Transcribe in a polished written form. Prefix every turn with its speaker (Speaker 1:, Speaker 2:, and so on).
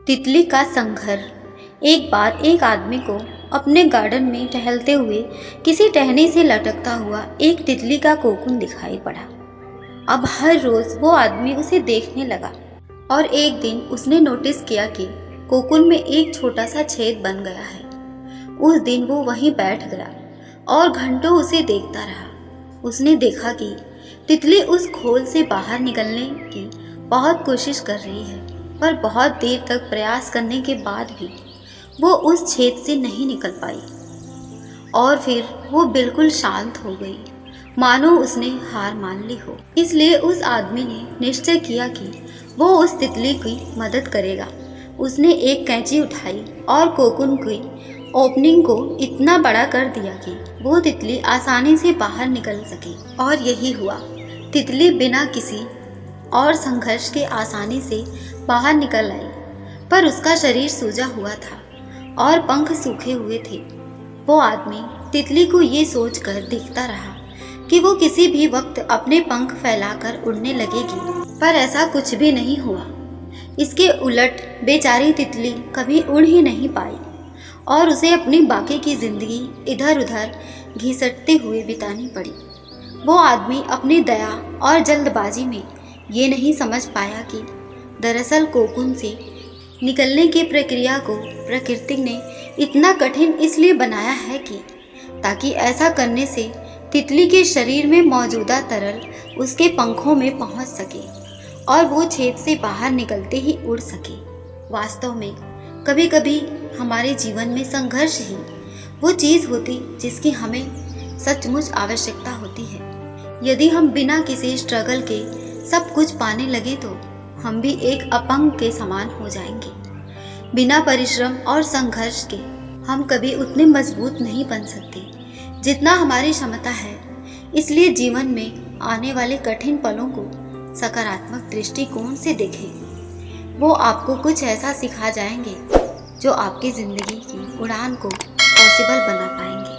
Speaker 1: तितली का संघर्ष। एक बार एक आदमी को अपने गार्डन में टहलते हुए किसी टहनी से लटकता हुआ एक तितली का कोकून दिखाई पड़ा। अब हर रोज वो आदमी उसे देखने लगा और एक दिन उसने नोटिस किया कि कोकून में एक छोटा सा छेद बन गया है। उस दिन वो वहीं बैठ गया और घंटों उसे देखता रहा। उसने देखा कि तितली उस खोल से बाहर निकलने की बहुत कोशिश कर रही है, पर बहुत देर तक प्रयास करने के बाद भी वो उस छेद से नहीं निकल पाई और फिर वो बिल्कुल शांत हो गई, मानो उसने हार मान ली हो। इसलिए उस आदमी ने निश्चय किया कि वो उस तितली की मदद करेगा। उसने एक कैंची उठाई और कोकून की ओपनिंग को इतना बड़ा कर दिया कि वो तितली आसानी से बाहर निकल सके। और यही हुआ। तितली बिना किसी और संघर्ष के आसानी से बाहर निकल आई, पर उसका शरीर सूजा हुआ था और पंख सूखे हुए थे। वो आदमी तितली को ये सोचकर देखता रहा कि वो किसी भी वक्त अपने पंख फैलाकर उड़ने लगेगी, पर ऐसा कुछ भी नहीं हुआ। इसके उलट बेचारी तितली कभी उड़ ही नहीं पाई और उसे अपनी बाकी की जिंदगी इधर उधर घिसटते हुए बितानी पड़ी। वो आदमी अपनी दया और जल्दबाजी में ये नहीं समझ पाया कि दरअसल कोकून से निकलने की प्रक्रिया को प्रकृति ने इतना कठिन इसलिए बनाया है कि ताकि ऐसा करने से तितली के शरीर में मौजूदा तरल उसके पंखों में पहुंच सके और वो छेद से बाहर निकलते ही उड़ सके। वास्तव में कभी कभी हमारे जीवन में संघर्ष ही वो चीज़ होती जिसकी हमें सचमुच आवश्यकता होती है। यदि हम बिना किसी स्ट्रगल के सब कुछ पाने लगे तो हम भी एक अपंग के समान हो जाएंगे। बिना परिश्रम और संघर्ष के हम कभी उतने मजबूत नहीं बन सकते जितना हमारी क्षमता है। इसलिए जीवन में आने वाले कठिन पलों को सकारात्मक दृष्टिकोण से देखें। वो आपको कुछ ऐसा सिखा जाएंगे जो आपकी ज़िंदगी की उड़ान को पॉसिबल बना पाएंगे।